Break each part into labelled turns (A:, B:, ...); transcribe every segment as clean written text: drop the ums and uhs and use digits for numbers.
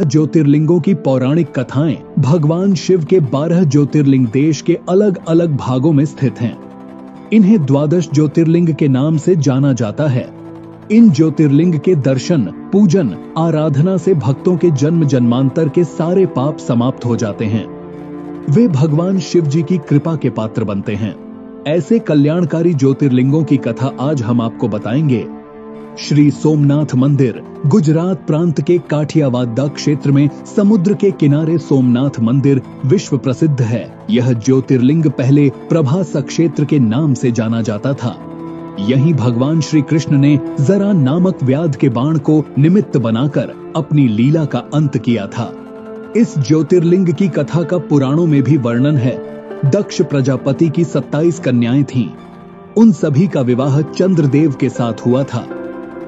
A: ज्योतिर्लिंगों की पौराणिक कथाएं भगवान शिव के 12 ज्योतिर्लिंग देश के अलग अलग भागों में स्थित हैं। इन्हें 12 ज्योतिर्लिंग के नाम से जाना जाता है। इन ज्योतिर्लिंग के दर्शन, पूजन, आराधना से भक्तों के जन्म जन्मांतर के सारे पाप समाप्त हो जाते हैं। वे भगवान शिव जी की कृपा के पात्र बनते हैं। ऐसे कल्याणकारी ज्योतिर्लिंगों की कथा आज हम आपको बताएंगे। श्री सोमनाथ मंदिर गुजरात प्रांत के काठियावाड़ क्षेत्र में समुद्र के किनारे सोमनाथ मंदिर विश्व प्रसिद्ध है। यह ज्योतिर्लिंग पहले प्रभास क्षेत्र के नाम से जाना जाता था। यहीं भगवान श्री कृष्ण ने जरा नामक व्याध के बाण को निमित्त बनाकर अपनी लीला का अंत किया था। इस ज्योतिर्लिंग की कथा का पुराणों में भी वर्णन है। दक्ष प्रजापति की 27 कन्याएं थीं। उन सभी का विवाह चंद्रदेव के साथ हुआ था,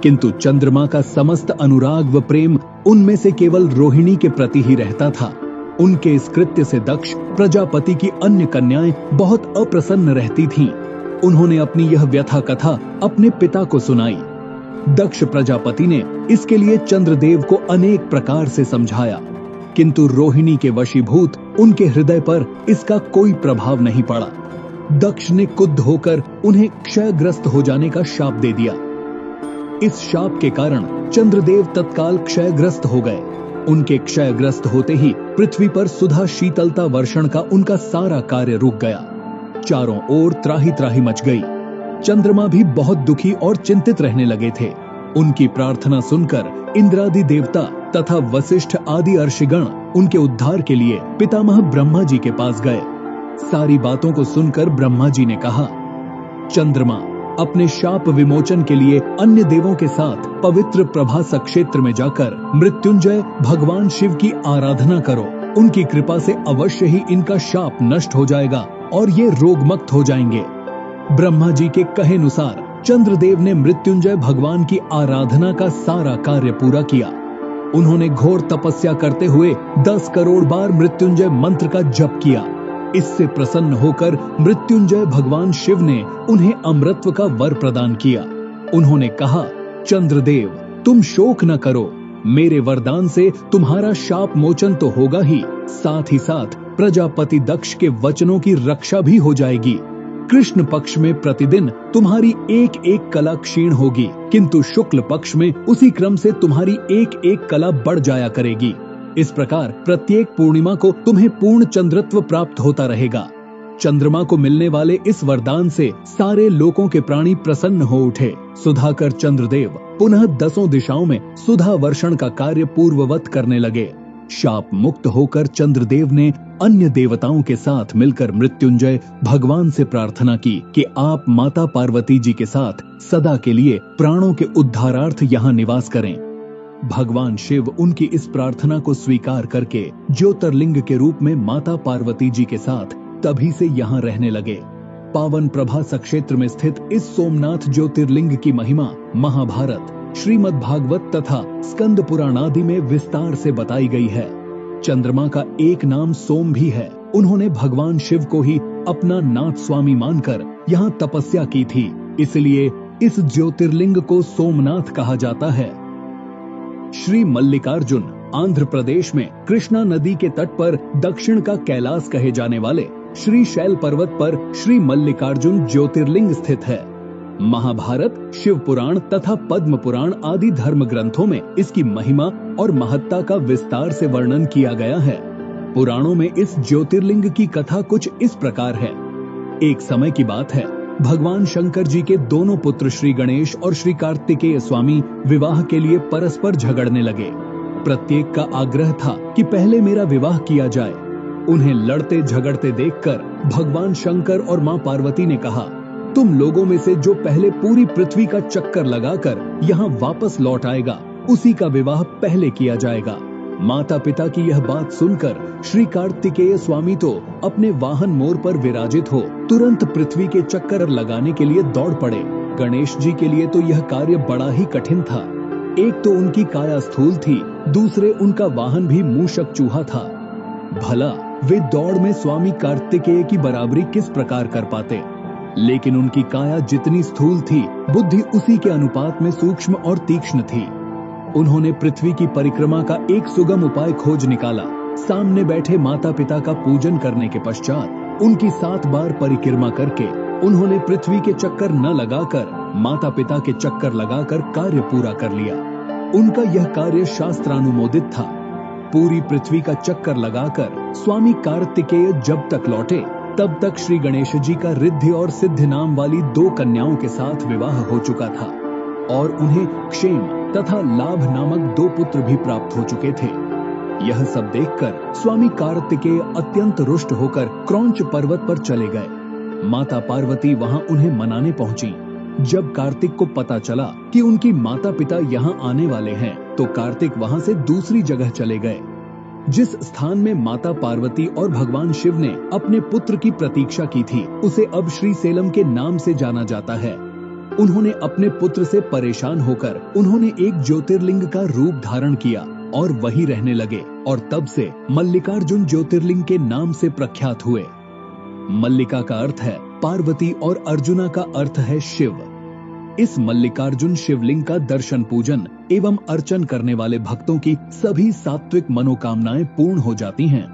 A: किंतु चंद्रमा का समस्त अनुराग व प्रेम उनमें से केवल रोहिणी के प्रति ही रहता था। उनके इस कृत्य से दक्ष प्रजापति की अन्य कन्याएं बहुत अप्रसन्न रहती थीं। उन्होंने अपनी यह व्यथा कथा अपने पिता को सुनाई। दक्ष प्रजापति ने इसके लिए चंद्रदेव को अनेक प्रकार से समझाया, किंतु रोहिणी के वशीभूत उनके हृदय पर इसका कोई प्रभाव नहीं पड़ा। दक्ष ने क्रुद्ध होकर उन्हें क्षयग्रस्त हो जाने का शाप दे दिया। इस शाप के कारण चंद्रदेव तत्काल क्षयग्रस्त हो गए। उनके क्षयग्रस्त होते ही पृथ्वी पर सुधा शीतलता वर्षण का उनका सारा कार्य रुक गया। चारों ओर त्राही त्राही मच गई। चंद्रमा भी बहुत दुखी और चिंतित रहने लगे थे। उनकी प्रार्थना सुनकर इंद्रादि देवता तथा वशिष्ठ आदि अर्षिगण उनके उद्धार के लिए पितामह ब्रह्मा जी के पास गए। सारी बातों को सुनकर ब्रह्मा जी ने कहा, चंद्रमा, अपने शाप विमोचन के लिए अन्य देवों के साथ पवित्र प्रभास क्षेत्र में जाकर मृत्युंजय भगवान शिव की आराधना करो। उनकी कृपा से अवश्य ही इनका शाप नष्ट हो जाएगा और ये रोगमुक्त हो जाएंगे। ब्रह्मा जी के कहे अनुसार चंद्रदेव ने मृत्युंजय भगवान की आराधना का सारा कार्य पूरा किया। उन्होंने घोर तपस्या करते हुए 10 करोड़ बार मृत्युंजय मंत्र का जप किया। इससे प्रसन्न होकर मृत्युंजय भगवान शिव ने उन्हें अमरत्व का वर प्रदान किया। उन्होंने कहा, चंद्रदेव, तुम शोक न करो। मेरे वरदान से तुम्हारा शाप मोचन तो होगा ही, साथ ही साथ प्रजापति दक्ष के वचनों की रक्षा भी हो जाएगी। कृष्ण पक्ष में प्रतिदिन तुम्हारी एक एक कला क्षीण होगी, किंतु शुक्ल पक्ष में उसी क्रम से तुम्हारी एक एक कला बढ़ जाया करेगी। इस प्रकार प्रत्येक पूर्णिमा को तुम्हें पूर्ण चंद्रत्व प्राप्त होता रहेगा। चंद्रमा को मिलने वाले इस वरदान से सारे लोकों के प्राणी प्रसन्न हो उठे। सुधाकर चंद्रदेव पुनः 10 दिशाओं में सुधा वर्षण का कार्य पूर्ववत करने लगे। शाप मुक्त होकर चंद्रदेव ने अन्य देवताओं के साथ मिलकर मृत्युंजय भगवान से प्रार्थना की कि आप माता पार्वती जी के साथ सदा के लिए प्राणों के उद्धारार्थ यहाँ निवास करें। भगवान शिव उनकी इस प्रार्थना को स्वीकार करके ज्योतिर्लिंग के रूप में माता पार्वती जी के साथ तभी से यहाँ रहने लगे। पावन प्रभास क्षेत्र में स्थित इस सोमनाथ ज्योतिर्लिंग की महिमा महाभारत, श्रीमद् भागवत तथा स्कंद पुराण आदि में विस्तार से बताई गई है। चंद्रमा का एक नाम सोम भी है। उन्होंने भगवान शिव को ही अपना नाथ स्वामी मानकर यहाँ तपस्या की थी, इसलिए इस ज्योतिर्लिंग को सोमनाथ कहा जाता है। श्री मल्लिकार्जुन आंध्र प्रदेश में कृष्णा नदी के तट पर दक्षिण का कैलाश कहे जाने वाले श्री शैल पर्वत पर श्री मल्लिकार्जुन ज्योतिर्लिंग स्थित है। महाभारत, शिव पुराण तथा पद्म पुराण आदि धर्म ग्रंथों में इसकी महिमा और महत्ता का विस्तार से वर्णन किया गया है। पुराणों में इस ज्योतिर्लिंग की कथा कुछ इस प्रकार है। एक समय की बात है, भगवान शंकर जी के दोनों पुत्र श्री गणेश और श्री कार्तिकेय स्वामी विवाह के लिए परस्पर झगड़ने लगे। प्रत्येक का आग्रह था कि पहले मेरा विवाह किया जाए। उन्हें लड़ते झगड़ते देखकर भगवान शंकर और मां पार्वती ने कहा, तुम लोगों में से जो पहले पूरी पृथ्वी का चक्कर लगाकर यहाँ वापस लौट आएगा, उसी का विवाह पहले किया जाएगा। माता पिता की यह बात सुनकर श्री कार्तिकेय स्वामी तो अपने वाहन मोर पर विराजित हो तुरंत पृथ्वी के चक्कर लगाने के लिए दौड़ पड़े। गणेश जी के लिए तो यह कार्य बड़ा ही कठिन था। एक तो उनकी काया स्थूल थी, दूसरे उनका वाहन भी मूषक चूहा था। भला वे दौड़ में स्वामी कार्तिकेय की बराबरी किस प्रकार कर पाते। लेकिन उनकी काया जितनी स्थूल थी, बुद्धि उसी के अनुपात में सूक्ष्म और तीक्ष्ण थी। उन्होंने पृथ्वी की परिक्रमा का एक सुगम उपाय खोज निकाला। सामने बैठे माता पिता का पूजन करने के पश्चात उनकी 7 बार परिक्रमा करके उन्होंने पृथ्वी के चक्कर न लगाकर माता पिता के चक्कर लगाकर कार्य पूरा कर लिया। उनका यह कार्य शास्त्रानुमोदित था। पूरी पृथ्वी का चक्कर लगाकर स्वामी कार्तिकेय जब तक लौटे तब तक श्री गणेश जी का रिद्धि और सिद्धि नाम वाली 2 कन्याओं के साथ विवाह हो चुका था और उन्हें क्षेम तथा लाभ नामक 2 पुत्र भी प्राप्त हो चुके थे। यह सब देखकर स्वामी कार्तिकेय अत्यंत रुष्ट होकर क्रौंच पर्वत पर चले गए। माता पार्वती वहां उन्हें मनाने पहुंची। जब कार्तिक को पता चला कि उनकी माता पिता यहाँ आने वाले हैं, तो कार्तिक वहां से दूसरी जगह चले गए। जिस स्थान में माता पार्वती और भगवान शिव ने अपने पुत्र की प्रतीक्षा की थी, उसे अब श्री सेलम के नाम से जाना जाता है। उन्होंने अपने पुत्र से परेशान होकर उन्होंने एक ज्योतिर्लिंग का रूप धारण किया और वहीं रहने लगे और तब से मल्लिकार्जुन ज्योतिर्लिंग के नाम से प्रख्यात हुए। मल्लिका का अर्थ है पार्वती और अर्जुना का अर्थ है शिव। इस मल्लिकार्जुन शिवलिंग का दर्शन पूजन एवं अर्चन करने वाले भक्तों की सभी सात्विक मनोकामनाएं पूर्ण हो जाती हैं।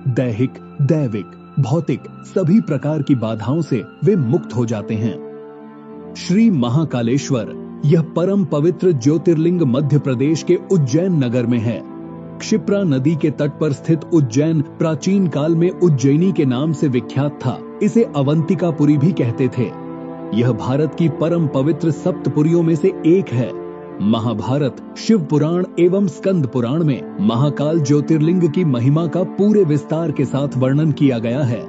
A: दैहिक, दैविक, भौतिक सभी प्रकार की बाधाओं से वे मुक्त हो जाते हैं। श्री महाकालेश्वर यह परम पवित्र ज्योतिर्लिंग मध्य प्रदेश के उज्जैन नगर में है। क्षिप्रा नदी के तट पर स्थित उज्जैन प्राचीन काल में उज्जैनी के नाम से विख्यात था। इसे अवंतिकापुरी भी कहते थे। यह भारत की परम पवित्र सप्तपुरियों में से एक है। महाभारत, शिव पुराण एवं स्कंद पुराण में महाकाल ज्योतिर्लिंग की महिमा का पूरे विस्तार के साथ वर्णन किया गया है।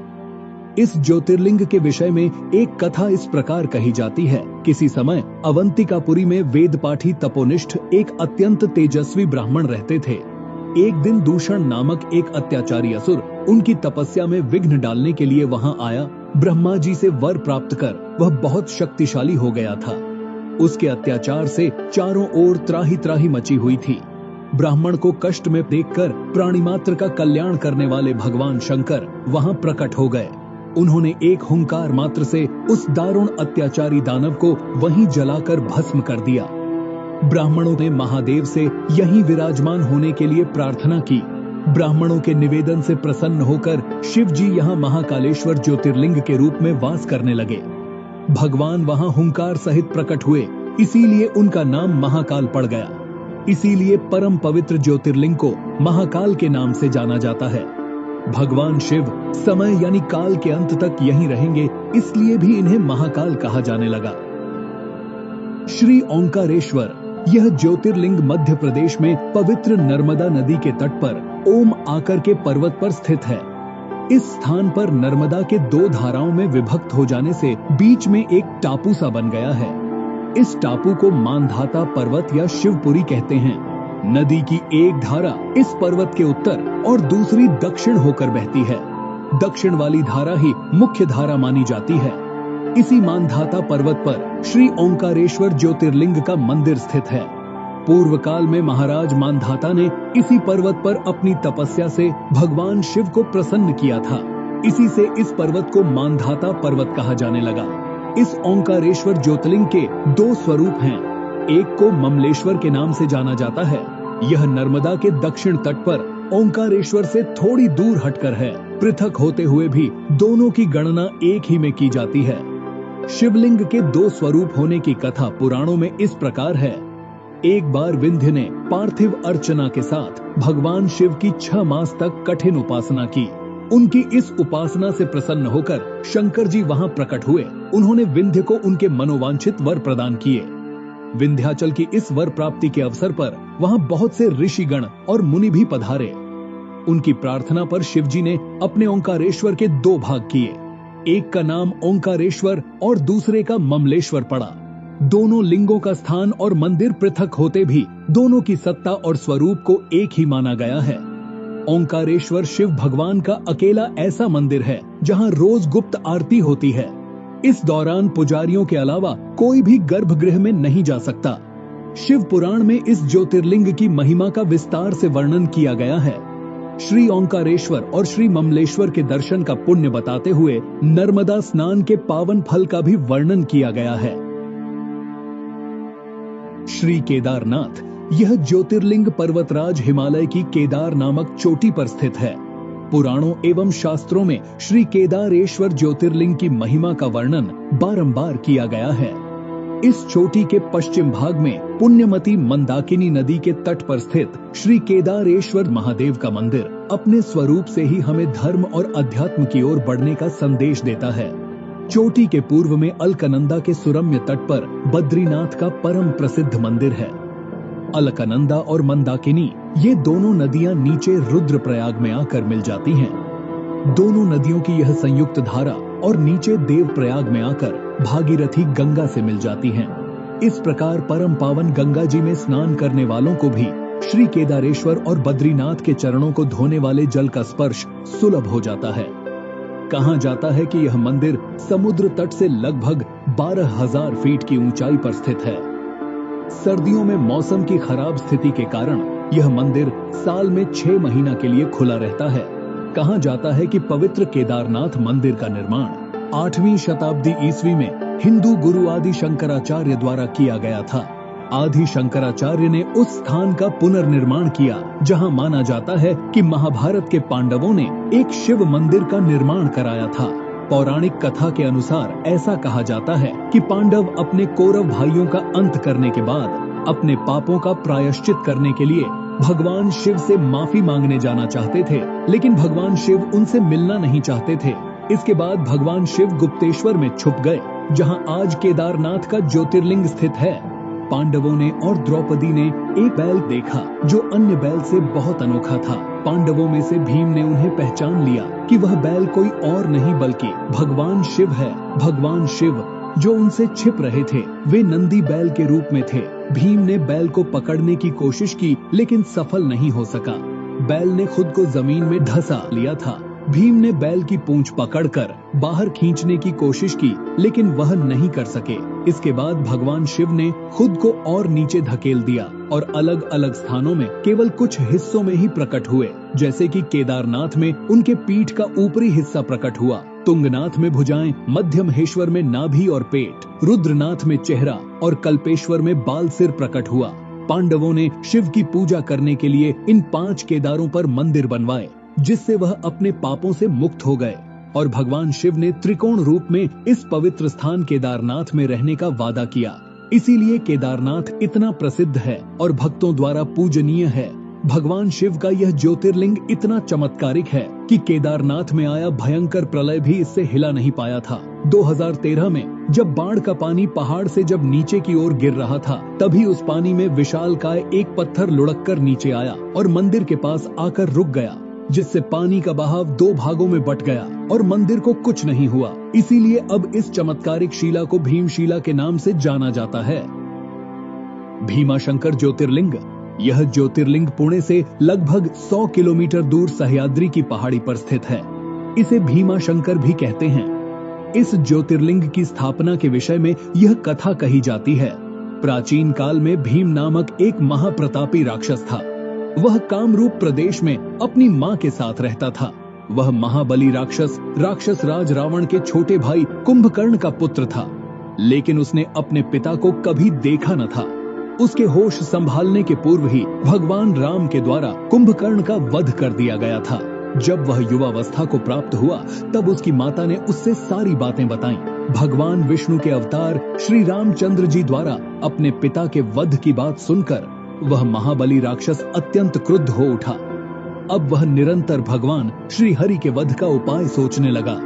A: इस ज्योतिर्लिंग के विषय में एक कथा इस प्रकार कही जाती है। किसी समय अवंतिकापुरी में वेद पाठी तपोनिष्ठ एक अत्यंत तेजस्वी ब्राह्मण रहते थे। एक दिन दूषण नामक एक अत्याचारी असुर उनकी तपस्या में विघ्न डालने के लिए वहां आया। ब्रह्मा जी से वर प्राप्त कर वह बहुत शक्तिशाली हो गया था। उसके अत्याचार से चारों ओर त्राही त्राही मची हुई थी। ब्राह्मण को कष्ट में देखकर प्राणी मात्र का कल्याण करने वाले भगवान शंकर वहां प्रकट हो गए। उन्होंने एक हुंकार मात्र से उस दारुण अत्याचारी दानव को वहीं जलाकर भस्म कर दिया। ब्राह्मणों ने महादेव से यहीं विराजमान होने के लिए प्रार्थना की। ब्राह्मणों के निवेदन से प्रसन्न होकर शिव जी यहाँ महाकालेश्वर ज्योतिर्लिंग के रूप में वास करने लगे। भगवान वहां हुंकार सहित प्रकट हुए, इसीलिए उनका नाम महाकाल पड़ गया। इसीलिए परम पवित्र ज्योतिर्लिंग को महाकाल के नाम से जाना जाता है। भगवान शिव समय यानी काल के अंत तक यहीं रहेंगे, इसलिए भी इन्हें महाकाल कहा जाने लगा। श्री ओंकारेश्वर यह ज्योतिर्लिंग मध्य प्रदेश में पवित्र नर्मदा नदी के तट पर ओम आकर के पर्वत पर स्थित है। इस स्थान पर नर्मदा के 2 धाराओं में विभक्त हो जाने से बीच में एक टापू सा बन गया है। इस टापू को मानधाता पर्वत या शिवपुरी कहते हैं। नदी की एक धारा इस पर्वत के उत्तर और दूसरी दक्षिण होकर बहती है। दक्षिण वाली धारा ही मुख्य धारा मानी जाती है। इसी मानधाता पर्वत पर श्री ओंकारेश्वर ज्योतिर्लिंग का मंदिर स्थित है। पूर्व काल में महाराज मानधाता ने इसी पर्वत पर अपनी तपस्या से भगवान शिव को प्रसन्न किया था। इसी से इस पर्वत को मानधाता पर्वत कहा जाने लगा। इस ओंकारेश्वर ज्योतिर्लिंग के 2 स्वरूप हैं। एक को ममलेश्वर के नाम से जाना जाता है। यह नर्मदा के दक्षिण तट पर ओंकारेश्वर से थोड़ी दूर हटकर है। पृथक होते हुए भी दोनों की गणना एक ही में की जाती है। शिवलिंग के 2 स्वरूप होने की कथा पुराणों में इस प्रकार है। एक बार विंध्य ने पार्थिव अर्चना के साथ भगवान शिव की 6 मास तक कठिन उपासना की। उनकी इस उपासना से प्रसन्न होकर शंकर जी वहां प्रकट हुए। उन्होंने विंध्य को उनके मनोवांछित वर प्रदान किए। विंध्याचल की इस वर प्राप्ति के अवसर पर वहां बहुत से ऋषिगण और मुनि भी पधारे। उनकी प्रार्थना पर शिव जी ने अपने ओंकारेश्वर के 2 भाग किए। एक का नाम ओंकारेश्वर और दूसरे का ममलेश्वर पड़ा। दोनों लिंगों का स्थान और मंदिर पृथक होते भी दोनों की सत्ता और स्वरूप को एक ही माना गया है। ओंकारेश्वर शिव भगवान का अकेला ऐसा मंदिर है जहां रोज गुप्त आरती होती है। इस दौरान पुजारियों के अलावा कोई भी गर्भगृह में नहीं जा सकता। शिव पुराण में इस ज्योतिर्लिंग की महिमा का विस्तार से वर्णन किया गया है। श्री ओंकारेश्वर और श्री ममलेश्वर के दर्शन का पुण्य बताते हुए नर्मदा स्नान के पावन फल का भी वर्णन किया गया है। श्री केदारनाथ यह ज्योतिर्लिंग पर्वतराज हिमालय की केदार नामक चोटी पर स्थित है। पुराणों एवं शास्त्रों में श्री केदारेश्वर ज्योतिर्लिंग की महिमा का वर्णन बारंबार किया गया है। इस चोटी के पश्चिम भाग में पुण्यमती मंदाकिनी नदी के तट पर स्थित श्री केदारेश्वर महादेव का मंदिर अपने स्वरूप से ही हमें धर्म और अध्यात्म की ओर बढ़ने का संदेश देता है। चोटी के पूर्व में अलकनंदा के सुरम्य तट पर बद्रीनाथ का परम प्रसिद्ध मंदिर है। अलकनंदा और मंदाकिनी ये दोनों नदियां नीचे रुद्रप्रयाग में आकर मिल जाती हैं। दोनों नदियों की यह संयुक्त धारा और नीचे देवप्रयाग में आकर भागीरथी गंगा से मिल जाती हैं। इस प्रकार परम पावन गंगा जी में स्नान करने वालों को भी श्री केदारेश्वर और बद्रीनाथ के चरणों को धोने वाले जल का स्पर्श सुलभ हो जाता है। कहा जाता है कि यह मंदिर समुद्र तट से लगभग 12,000 फीट की ऊंचाई पर स्थित है। सर्दियों में मौसम की खराब स्थिति के कारण यह मंदिर साल में 6 महीना के लिए खुला रहता है। कहा जाता है कि पवित्र केदारनाथ मंदिर का निर्माण 8वीं शताब्दी ईस्वी में हिंदू गुरु आदि शंकराचार्य द्वारा किया गया था। आदि शंकराचार्य ने उस स्थान का पुनर्निर्माण किया जहां माना जाता है कि महाभारत के पांडवों ने एक शिव मंदिर का निर्माण कराया था। पौराणिक कथा के अनुसार ऐसा कहा जाता है कि पांडव अपने कौरव भाइयों का अंत करने के बाद अपने पापों का प्रायश्चित करने के लिए भगवान शिव से माफी मांगने जाना चाहते थे, लेकिन भगवान शिव उनसे मिलना नहीं चाहते थे। इसके बाद भगवान शिव गुप्तेश्वर में छुप गए, जहां आज केदारनाथ का ज्योतिर्लिंग स्थित है। पांडवों ने और द्रौपदी ने एक बैल देखा जो अन्य बैल से बहुत अनोखा था। पांडवों में से भीम ने उन्हें पहचान लिया कि वह बैल कोई और नहीं बल्कि भगवान शिव है। भगवान शिव जो उनसे छिप रहे थे वे नंदी बैल के रूप में थे। भीम ने बैल को पकड़ने की कोशिश की लेकिन सफल नहीं हो सका। बैल ने खुद को जमीन में धंसा लिया था। भीम ने बैल की पूंछ पकड़कर बाहर खींचने की कोशिश की लेकिन वह नहीं कर सके। इसके बाद भगवान शिव ने खुद को और नीचे धकेल दिया और अलग अलग स्थानों में केवल कुछ हिस्सों में ही प्रकट हुए, जैसे कि केदारनाथ में उनके पीठ का ऊपरी हिस्सा प्रकट हुआ, तुंगनाथ में भुजाएं, मध्यमहेश्वर में नाभि और पेट, रुद्रनाथ में चेहरा और कल्पेश्वर में बाल सिर प्रकट हुआ। पांडवों ने शिव की पूजा करने के लिए इन 5 केदारों पर मंदिर बनवाए, जिससे वह अपने पापों से मुक्त हो गए और भगवान शिव ने त्रिकोण रूप में इस पवित्र स्थान केदारनाथ में रहने का वादा किया। इसीलिए केदारनाथ इतना प्रसिद्ध है और भक्तों द्वारा पूजनीय है। भगवान शिव का यह ज्योतिर्लिंग इतना चमत्कारिक है कि केदारनाथ में आया भयंकर प्रलय भी इससे हिला नहीं पाया था। 2013 में जब बाढ़ का पानी पहाड़ से जब नीचे की ओर गिर रहा था, तभी उस पानी में विशालकाय एक पत्थर लुढ़ककर नीचे आया और मंदिर के पास आकर रुक गया, जिससे पानी का बहाव 2 भागों में बट गया और मंदिर को कुछ नहीं हुआ। इसीलिए अब इस चमत्कारिक शिला को भीमशिला के नाम से जाना जाता है। भीमाशंकर ज्योतिर्लिंग, यह ज्योतिर्लिंग पुणे से लगभग 100 किलोमीटर दूर सह्याद्री की पहाड़ी पर स्थित है। इसे भीमाशंकर भी कहते हैं। इस ज्योतिर्लिंग की स्थापना के विषय में यह कथा कही जाती है। प्राचीन काल में भीम नामक एक महाप्रतापी राक्षस था। वह कामरूप प्रदेश में अपनी मां के साथ रहता था। वह महाबली राक्षस राज रावण के छोटे भाई कुंभकर्ण का पुत्र था, लेकिन उसने अपने पिता को कभी देखा न था। उसके होश संभालने के पूर्व ही भगवान राम के द्वारा कुंभकर्ण का वध कर दिया गया था। जब वह युवावस्था को प्राप्त हुआ तब उसकी माता ने उससे सारी बातें बताईं। भगवान विष्णु के अवतार श्री रामचंद्र जी द्वारा अपने पिता के वध की बात सुनकर वह महाबली राक्षस अत्यंत क्रुद्ध हो उठा। अब वह निरंतर भगवान श्री हरि के वध का उपाय सोचने लगा।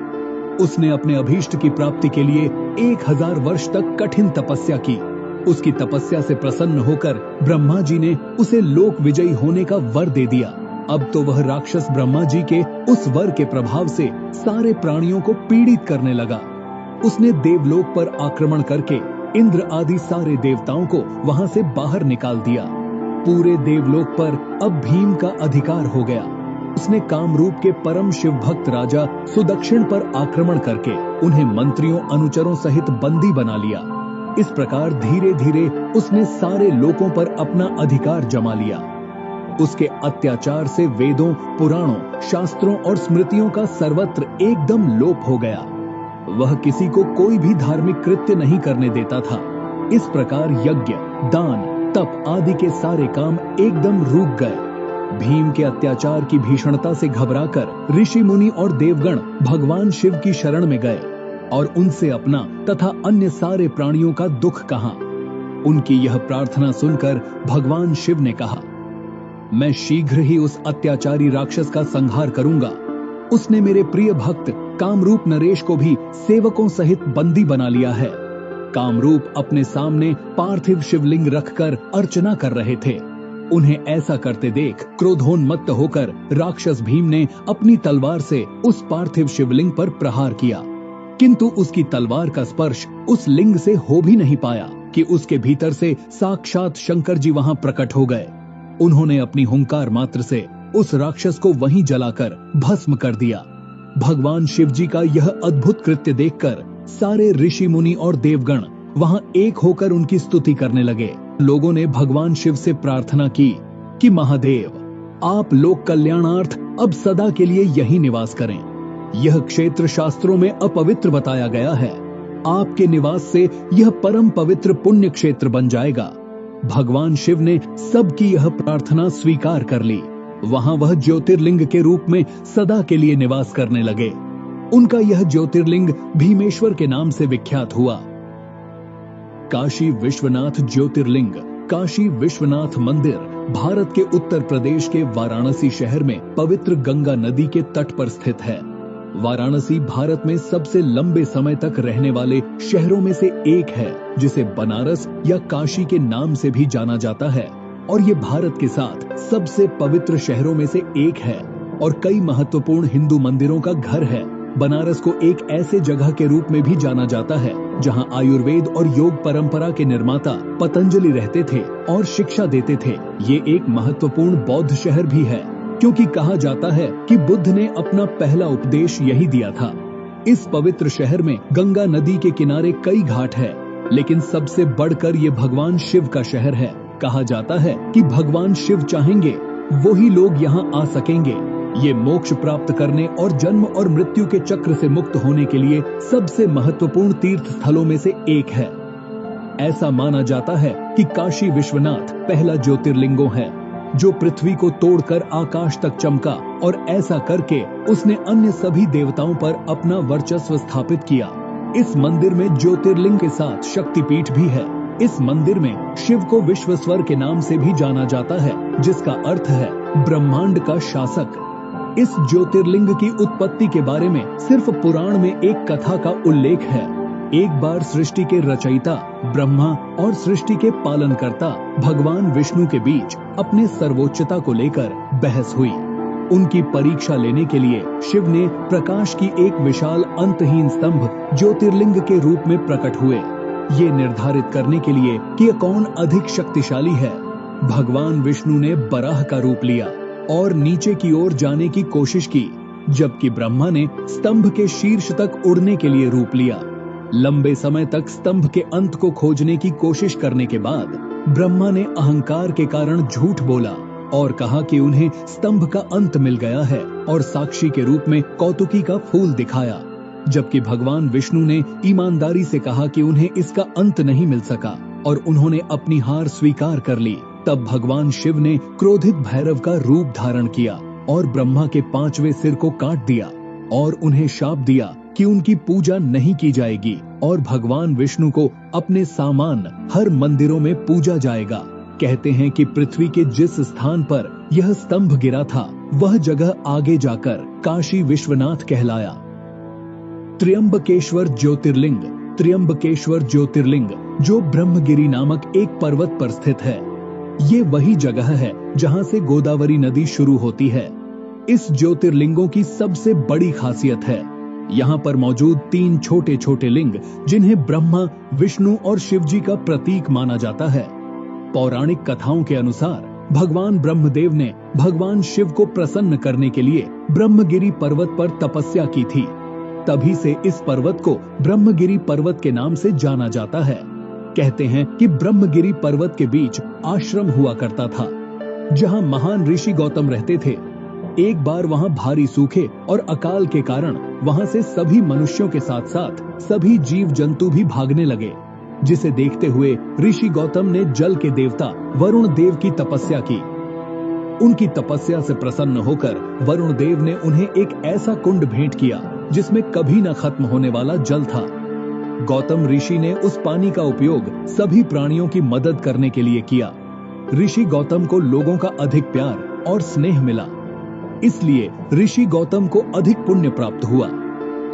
A: उसने अपने अभीष्ट की प्राप्ति के लिए 1000 वर्ष तक कठिन तपस्या की। उसकी तपस्या से प्रसन्न होकर ब्रह्मा जी ने उसे लोक विजयी होने का वर दे दिया। अब तो वह राक्षस ब्रह्मा जी के उस वर के प्रभाव से सारे प्राणियों को पीड़ित करने लगा। उसने देवलोक पर आक्रमण करके इंद्र आदि सारे देवताओं को वहां से बाहर निकाल दिया। पूरे देवलोक पर अब भीम का अधिकार हो गया। उसने कामरूप के परम शिव भक्त राजा सुदक्षिण पर आक्रमण करके उन्हें मंत्रियों अनुचरों सहित बंदी बना लिया। इस प्रकार धीरे धीरे उसने सारे लोकों पर अपना अधिकार जमा लिया। उसके अत्याचार से वेदों, पुराणों, शास्त्रों और स्मृतियों का सर्वत्र एकदम लोप हो गया। वह किसी को कोई भी धार्मिक कृत्य नहीं करने देता था। इस प्रकार यज्ञ, दान, तप आदि के सारे काम एकदम रुक गए। भीम के अत्याचार की भीषणता से घबराकर ऋषि मुनि और देवगण भगवान शिव की शरण में गए और उनसे अपना तथा अन्य सारे प्राणियों का दुख कहा। उनकी यह प्रार्थना सुनकर भगवान शिव ने कहा, मैं शीघ्र ही उस अत्याचारी राक्षस का संहार करूंगा। उसने मेरे प्रिय भक्त कामरूप नरेश को भी सेवकों सहित बंदी बना लिया है। कामरूप अपने सामने पार्थिव शिवलिंग रखकर अर्चना कर रहे थे। उन्हें ऐसा करते देख क्रोधोन्मत्त होकर राक्षस भीम ने अपनी तलवार से उस पार्थिव शिवलिंग पर प्रहार किया, किंतु उसकी तलवार का स्पर्श उस लिंग से हो भी नहीं पाया कि उसके भीतर से साक्षात शंकर जी वहां प्रकट हो गए। उन्होंने अपनी हुंकार मात्र से उस राक्षस को वहीं जलाकर भस्म कर दिया। भगवान शिव जी का यह अद्भुत कृत्य देखकर सारे ऋषि मुनि और देवगण वहां एक होकर उनकी स्तुति करने लगे। लोगों ने भगवान शिव से प्रार्थना की कि महादेव, आप लोक कल्याणार्थ अब सदा के लिए यही निवास करें। यह क्षेत्र शास्त्रों में अपवित्र बताया गया है। आपके निवास से यह परम पवित्र पुण्य क्षेत्र बन जाएगा। भगवान शिव ने सबकी यह प्रार्थना स्वीकार कर ली। वहां वह ज्योतिर्लिंग के रूप में सदा के लिए निवास करने लगे। उनका यह ज्योतिर्लिंग भीमेश्वर के नाम से विख्यात हुआ। काशी विश्वनाथ ज्योतिर्लिंग। काशी विश्वनाथ मंदिर भारत के उत्तर प्रदेश के वाराणसी शहर में पवित्र गंगा नदी के तट पर स्थित है। वाराणसी भारत में सबसे लंबे समय तक रहने वाले शहरों में से एक है, जिसे बनारस या काशी के नाम से भी जाना जाता है, और ये भारत के साथ सबसे पवित्र शहरों में से एक है और कई महत्वपूर्ण हिंदू मंदिरों का घर है। बनारस को एक ऐसे जगह के रूप में भी जाना जाता है जहां आयुर्वेद और योग परंपरा के निर्माता पतंजलि रहते थे और शिक्षा देते थे। ये एक महत्वपूर्ण बौद्ध शहर भी है, क्योंकि कहा जाता है कि बुद्ध ने अपना पहला उपदेश यही दिया था। इस पवित्र शहर में गंगा नदी के किनारे कई घाट है, लेकिन सबसे बढ़कर ये भगवान शिव का शहर है। कहा जाता है कि भगवान शिव चाहेंगे वही लोग यहाँ आ सकेंगे। ये मोक्ष प्राप्त करने और जन्म और मृत्यु के चक्र से मुक्त होने के लिए सबसे महत्वपूर्ण तीर्थ स्थलों में से एक है। ऐसा माना जाता है कि काशी विश्वनाथ पहला ज्योतिर्लिंगो है जो पृथ्वी को तोड़कर आकाश तक चमका, और ऐसा करके उसने अन्य सभी देवताओं पर अपना वर्चस्व स्थापित किया। इस मंदिर में ज्योतिर्लिंग के साथ शक्तिपीठ भी है। इस मंदिर में शिव को विश्वेश्वर के नाम से भी जाना जाता है, जिसका अर्थ है ब्रह्मांड का शासक। इस ज्योतिर्लिंग की उत्पत्ति के बारे में सिर्फ पुराण में एक कथा का उल्लेख है। एक बार सृष्टि के रचयिता ब्रह्मा और सृष्टि के पालनकर्ता भगवान विष्णु के बीच अपने सर्वोच्चता को लेकर बहस हुई। उनकी परीक्षा लेने के लिए शिव ने प्रकाश की एक विशाल अंतहीन स्तंभ ज्योतिर्लिंग के रूप में प्रकट हुए, ये निर्धारित करने के लिए कि कौन अधिक शक्तिशाली है। भगवान विष्णु ने बराह का रूप लिया और नीचे की ओर जाने की कोशिश की, जबकि ब्रह्मा ने स्तंभ के शीर्ष तक उड़ने के लिए रूप लिया। लंबे समय तक स्तंभ के अंत को खोजने की कोशिश करने के बाद ब्रह्मा ने अहंकार के कारण झूठ बोला और कहा कि उन्हें स्तंभ का अंत मिल गया है, और साक्षी के रूप में कौतुकी का फूल दिखाया, जबकि भगवान विष्णु ने ईमानदारी से कहा कि उन्हें इसका अंत नहीं मिल सका और उन्होंने अपनी हार स्वीकार कर ली। तब भगवान शिव ने क्रोधित भैरव का रूप धारण किया और ब्रह्मा के 5वें सिर को काट दिया और उन्हें शाप दिया कि उनकी पूजा नहीं की जाएगी और भगवान विष्णु को अपने सामान हर मंदिरों में पूजा जाएगा। कहते हैं कि पृथ्वी के जिस स्थान पर यह स्तंभ गिरा था वह जगह आगे जाकर काशी विश्वनाथ कहलाया। त्र्यंबकेश्वर ज्योतिर्लिंग। त्र्यंबकेश्वर ज्योतिर्लिंग जो ब्रह्मगिरी नामक एक पर्वत पर स्थित है। ये वही जगह है जहां से गोदावरी नदी शुरू होती है। इस ज्योतिर्लिंगों की सबसे बड़ी खासियत है यहाँ पर मौजूद 3 छोटे छोटे लिंग, जिन्हें ब्रह्मा, विष्णु और शिव जी का प्रतीक माना जाता है। पौराणिक कथाओं के अनुसार भगवान ब्रह्मदेव ने भगवान शिव को प्रसन्न करने के लिए ब्रह्मगिरी पर्वत पर तपस्या की थी। तभी से इस पर्वत को ब्रह्मगिरी पर्वत के नाम से जाना जाता है। कहते हैं कि ब्रह्मगिरी पर्वत के बीच आश्रम हुआ करता था, जहां महान ऋषि गौतम रहते थे। एक बार वहां भारी सूखे और अकाल के कारण वहां से सभी मनुष्यों के साथ साथ सभी जीव जंतु भी भागने लगे। जिसे देखते हुए ऋषि गौतम ने जल के देवता वरुण देव की तपस्या की। उनकी तपस्या से प्रसन्न होकर वरुण देव ने उन्हें एक ऐसा कुंड भेंट किया जिसमें कभी न खत्म होने वाला जल था। गौतम ऋषि ने उस पानी का उपयोग सभी प्राणियों की मदद करने के लिए किया। ऋषि गौतम को लोगों का अधिक प्यार और स्नेह मिला, इसलिए ऋषि गौतम को अधिक पुण्य प्राप्त हुआ।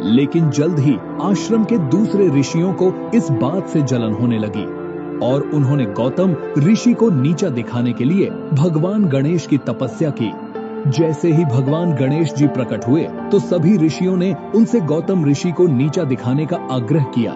A: लेकिन जल्द ही आश्रम के दूसरे ऋषियों को इस बात से जलन होने लगी और उन्होंने गौतम ऋषि को नीचा दिखाने के लिए भगवान गणेश की तपस्या की। जैसे ही भगवान गणेश जी प्रकट हुए तो सभी ऋषियों ने उनसे गौतम ऋषि को नीचा दिखाने का आग्रह किया।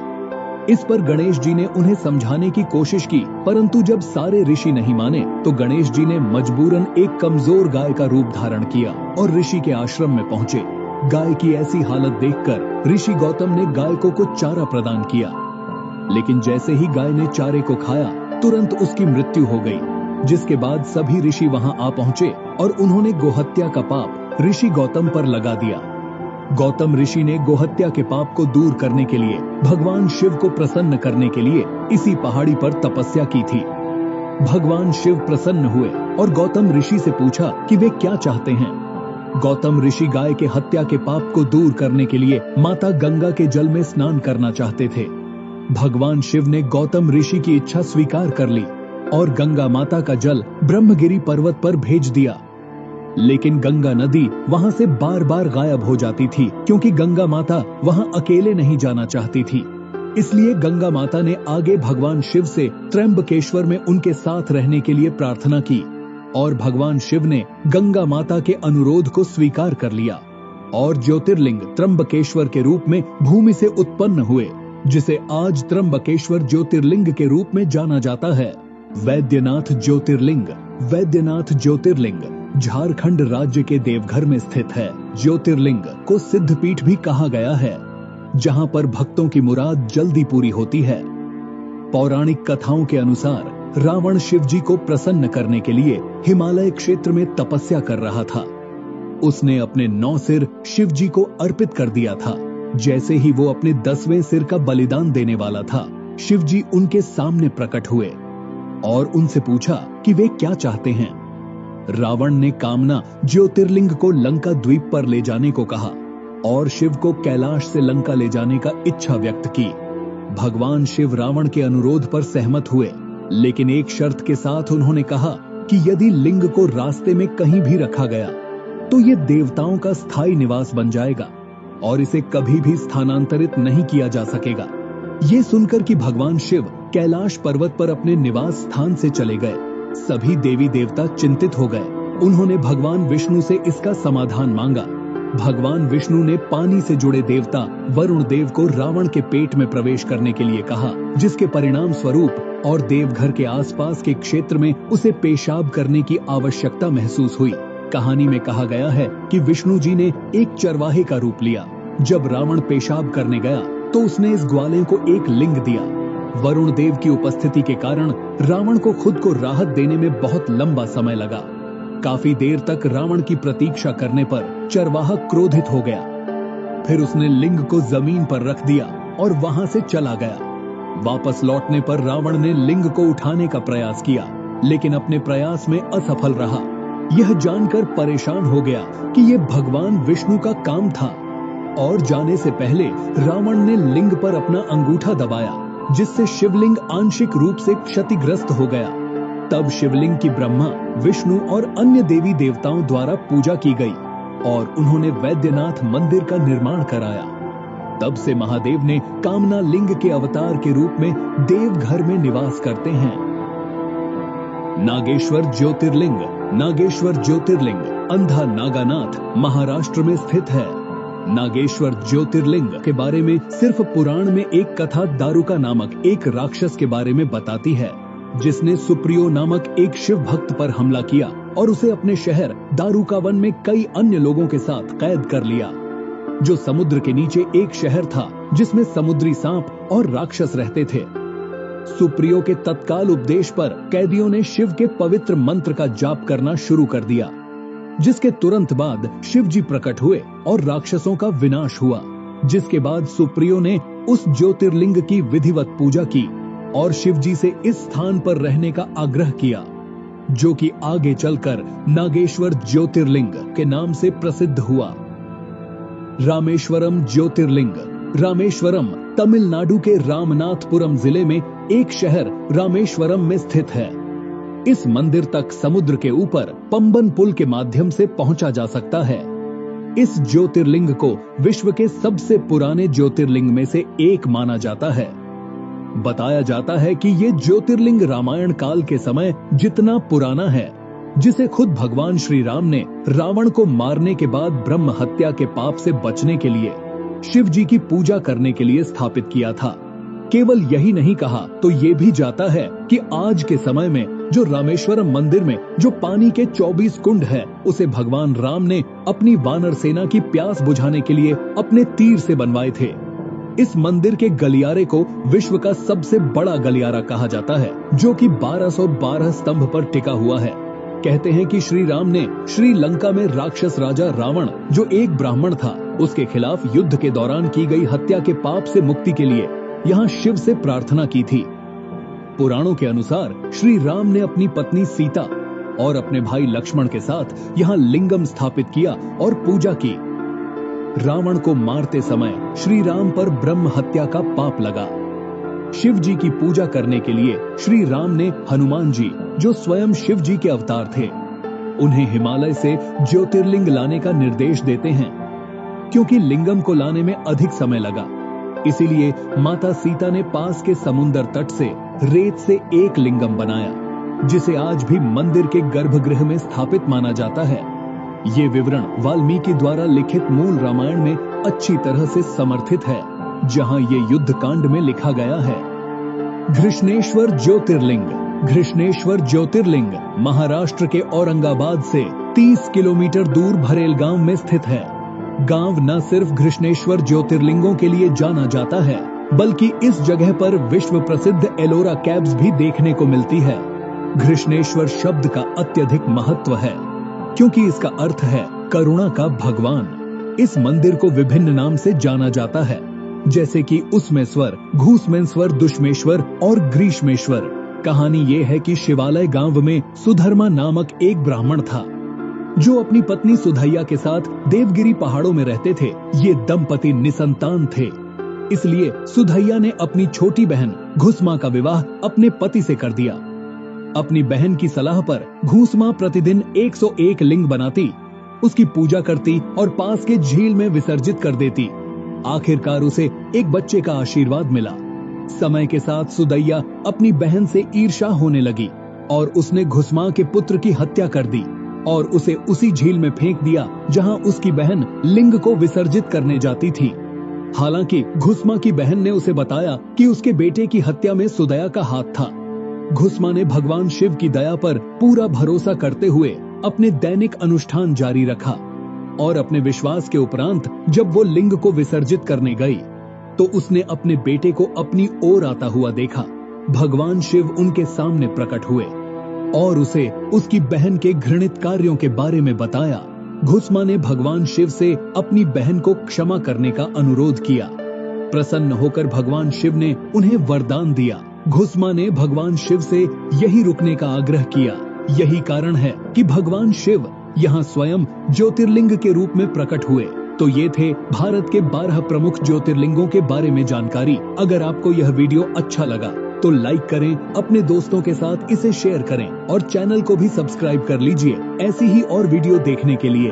A: इस पर गणेश जी ने उन्हें समझाने की कोशिश की, परंतु जब सारे ऋषि नहीं माने तो गणेश जी ने मजबूरन एक कमजोर गाय का रूप धारण किया और ऋषि के आश्रम में पहुंचे। गाय की ऐसी हालत देखकर ऋषि गौतम ने गाय को कुछ चारा प्रदान किया, लेकिन जैसे ही गाय ने चारे को खाया तुरंत उसकी मृत्यु हो गई। जिसके बाद सभी ऋषि वहां आ पहुंचे और उन्होंने गोहत्या का पाप ऋषि गौतम पर लगा दिया। गौतम ऋषि ने गोहत्या के पाप को दूर करने के लिए भगवान शिव को प्रसन्न करने के लिए इसी पहाड़ी पर तपस्या की थी। भगवान शिव प्रसन्न हुए और गौतम ऋषि से पूछा कि वे क्या चाहते हैं। गौतम ऋषि गाय के हत्या के पाप को दूर करने के लिए माता गंगा के जल में स्नान करना चाहते थे। भगवान शिव ने गौतम ऋषि की इच्छा स्वीकार कर ली और गंगा माता का जल ब्रह्मगिरी पर्वत पर भेज दिया। लेकिन गंगा नदी वहां से बार बार गायब हो जाती थी, क्योंकि गंगा माता वहां अकेले नहीं जाना चाहती थी। इसलिए गंगा माता ने आगे भगवान शिव से त्र्यंबकेश्वर में उनके साथ रहने के लिए प्रार्थना की और भगवान शिव ने गंगा माता के अनुरोध को स्वीकार कर लिया और ज्योतिर्लिंग त्र्यंबकेश्वर के रूप में भूमि से उत्पन्न हुए, जिसे आज त्र्यंबकेश्वर ज्योतिर्लिंग के रूप में जाना जाता है। वैद्यनाथ ज्योतिर्लिंग। वैद्यनाथ ज्योतिर्लिंग झारखंड राज्य के देवघर में स्थित है। ज्योतिर्लिंग को सिद्धपीठ भी कहा गया है, जहां पर भक्तों की मुराद जल्दी पूरी होती है। पौराणिक कथाओं के अनुसार रावण शिव जी को प्रसन्न करने के लिए हिमालय क्षेत्र में तपस्या कर रहा था। उसने अपने 9 सिर शिव जी को अर्पित कर दिया था। जैसे ही वो अपने 10वें सिर का बलिदान देने वाला था, शिव जी उनके सामने प्रकट हुए और उनसे पूछा कि वे क्या चाहते हैं। रावण ने कामना ज्योतिर्लिंग को लंका द्वीप पर ले जाने को कहा और शिव को कैलाश से लंका ले जाने का इच्छा व्यक्त की। भगवान शिव रावण के अनुरोध पर सहमत हुए, लेकिन एक शर्त के साथ उन्होंने कहा कि यदि लिंग को रास्ते में कहीं भी रखा गया तो ये देवताओं का स्थायी निवास बन जाएगा और इसे कभी भी स्थानांतरित नहीं किया जा सकेगा। ये सुनकर कि भगवान शिव कैलाश पर्वत पर अपने निवास स्थान से चले गए, सभी देवी देवता चिंतित हो गए। उन्होंने भगवान विष्णु से इसका समाधान मांगा। भगवान विष्णु ने पानी से जुड़े देवता वरुण देव को रावण के पेट में प्रवेश करने के लिए कहा, जिसके परिणाम स्वरूप और देवघर के आसपास के क्षेत्र में उसे पेशाब करने की आवश्यकता महसूस हुई। कहानी में कहा गया है कि विष्णु जी ने एक चरवाहे का रूप लिया। जब रावण पेशाब करने गया तो उसने इस ग्वाले को एक लिंग दिया। वरुण देव की उपस्थिति के कारण रावण को खुद को राहत देने में बहुत लंबा समय लगा। काफी देर तक रावण की प्रतीक्षा करने पर चरवाहा क्रोधित हो गया। फिर उसने लिंग को जमीन पर रख दिया और वहां से चला गया। वापस लौटने पर रावण ने लिंग को उठाने का प्रयास किया, लेकिन अपने प्रयास में असफल रहा। यह जानकर परेशान हो गया कि यह भगवान विष्णु का काम था और जाने से पहले रावण ने लिंग पर अपना अंगूठा दबाया, जिससे शिवलिंग आंशिक रूप से क्षतिग्रस्त हो गया। तब शिवलिंग की ब्रह्मा, विष्णु और अन्य देवी देवताओं द्वारा पूजा की गई और उन्होंने वैद्यनाथ मंदिर का निर्माण कराया। तब से महादेव ने कामना लिंग के अवतार के रूप में देवघर में निवास करते हैं। नागेश्वर ज्योतिर्लिंग। नागेश्वर ज्योतिर्लिंग अंधा नागानाथ महाराष्ट्र में स्थित है। नागेश्वर ज्योतिर्लिंग के बारे में सिर्फ पुराण में एक कथा दारुका नामक एक राक्षस के बारे में बताती है, जिसने सुप्रियो नामक एक शिव भक्त पर हमला किया और उसे अपने शहर दारुकावन में कई अन्य लोगों के साथ कैद कर लिया। जो समुद्र के नीचे एक शहर था जिसमें समुद्री सांप और राक्षस रहते थे। सुप्रियो के तत्काल उपदेश पर कैदियों ने शिव के पवित्र मंत्र का जाप करना शुरू कर दिया, जिसके तुरंत बाद शिव जी प्रकट हुए और राक्षसों का विनाश हुआ। जिसके बाद सुप्रियो ने उस ज्योतिर्लिंग की विधिवत पूजा की और शिवजी से इस स्थान पर रहने का आग्रह किया, जो कि आगे चलकर नागेश्वर ज्योतिर्लिंग के नाम से प्रसिद्ध हुआ। रामेश्वरम ज्योतिर्लिंग। रामेश्वरम तमिलनाडु के रामनाथपुरम जिले में एक शहर रामेश्वरम में स्थित है। इस मंदिर तक समुद्र के ऊपर पंबन पुल के माध्यम से पहुंचा जा सकता है। इस ज्योतिर्लिंग को विश्व के सबसे पुराने ज्योतिर्लिंग में से एक माना जाता है। बताया जाता है कि ये ज्योतिर्लिंग रामायण काल के समय जितना पुराना है, जिसे खुद भगवान श्री राम ने रावण को मारने के बाद ब्रह्म हत्या के पाप से बचने के लिए शिव जी की पूजा करने के लिए स्थापित किया था। केवल यही नहीं कहा तो ये भी जाता है कि आज के समय में जो रामेश्वरम मंदिर में जो पानी के 24 कुंड है, उसे भगवान राम ने अपनी वानर सेना की प्यास बुझाने के लिए अपने तीर से बनवाए थे। इस मंदिर के गलियारे को विश्व का सबसे बड़ा गलियारा कहा जाता है, जो कि 1212 स्तंभ पर टिका हुआ है। कहते हैं कि श्री राम ने श्रीलंका में राक्षस राजा रावण, जो एक ब्राह्मण था, उसके खिलाफ युद्ध के दौरान की गई हत्या के पाप से मुक्ति के लिए यहाँ शिव से प्रार्थना की थी। पुराणों के अनुसार श्री राम ने अपनी पत्नी सीता और अपने भाई लक्ष्मण के साथ यहाँ लिंगम स्थापित किया और पूजा की। रावण को मारते समय श्री राम पर ब्रह्म हत्या का पाप लगा। शिव जी की पूजा करने के लिए श्री राम ने हनुमान जी, जो स्वयं शिव जी के अवतार थे, उन्हें हिमालय से ज्योतिर्लिंग लाने का निर्देश देते हैं। क्योंकि लिंगम को लाने में अधिक समय लगा, इसीलिए माता सीता ने पास के समुद्र तट से रेत से एक लिंगम बनाया, जिसे आज भी मंदिर के गर्भगृह में स्थापित माना जाता है। ये विवरण वाल्मीकि द्वारा लिखित मूल रामायण में अच्छी तरह से समर्थित है, जहां ये युद्ध कांड में लिखा गया है। घृष्णेश्वर ज्योतिर्लिंग। घृष्णेश्वर ज्योतिर्लिंग महाराष्ट्र के औरंगाबाद से 30 किलोमीटर दूर भरेल गांव में स्थित है। गांव न सिर्फ घृष्णेश्वर ज्योतिर्लिंगों के लिए जाना जाता है, बल्कि इस जगह पर विश्व प्रसिद्ध एलोरा कैव्स भी देखने को मिलती है। घृष्णेश्वर शब्द का अत्यधिक महत्व है, क्योंकि इसका अर्थ है करुणा का भगवान। इस मंदिर को विभिन्न नाम से जाना जाता है, जैसे कि उसमेश्वर, घूसमेश्वर, दुष्मेश्वर और ग्रीष्मेश्वर। कहानी ये है कि शिवालय गांव में सुधर्मा नामक एक ब्राह्मण था, जो अपनी पत्नी सुधैया के साथ देवगिरी पहाड़ों में रहते थे। ये दंपति निसंतान थे, इसलिए सुधैया ने अपनी छोटी बहन घुसमा का विवाह अपने पति से कर दिया। अपनी बहन की सलाह पर घुसमा प्रतिदिन 101 लिंग बनाती, उसकी पूजा करती और पास के झील में विसर्जित कर देती। आखिरकार उसे एक बच्चे का आशीर्वाद मिला। समय के साथ सुधैया अपनी बहन से ईर्ष्या होने लगी और उसने घुसमा के पुत्र की हत्या कर दी और उसे उसी झील में फेंक दिया जहां उसकी बहन लिंग को विसर्जित करने जाती थी। हालांकि घुसमा की बहन ने उसे बताया कि उसके बेटे की हत्या में सुधैया का हाथ था। घुसमा ने भगवान शिव की दया पर पूरा भरोसा करते हुए अपने दैनिक अनुष्ठान जारी रखा और अपने विश्वास के उपरांत जब वो लिंग को विसर्जित करने गई तो उसने अपने बेटे को अपनी ओर आता हुआ देखा। भगवान शिव उनके सामने प्रकट हुए और उसे उसकी बहन के घृणित कार्यों के बारे में बताया। घुसमा ने भगवान शिव से अपनी बहन को क्षमा करने का अनुरोध किया। प्रसन्न होकर भगवान शिव ने उन्हें वरदान दिया। घुसमा ने भगवान शिव से यही रुकने का आग्रह किया। यही कारण है कि भगवान शिव यहाँ स्वयं ज्योतिर्लिंग के रूप में प्रकट हुए। तो ये थे भारत के 12 प्रमुख ज्योतिर्लिंगों के बारे में जानकारी। अगर आपको यह वीडियो अच्छा लगा तो लाइक करें, अपने दोस्तों के साथ इसे शेयर करें और चैनल को भी सब्सक्राइब कर लीजिए ऐसी ही और वीडियो देखने के लिए।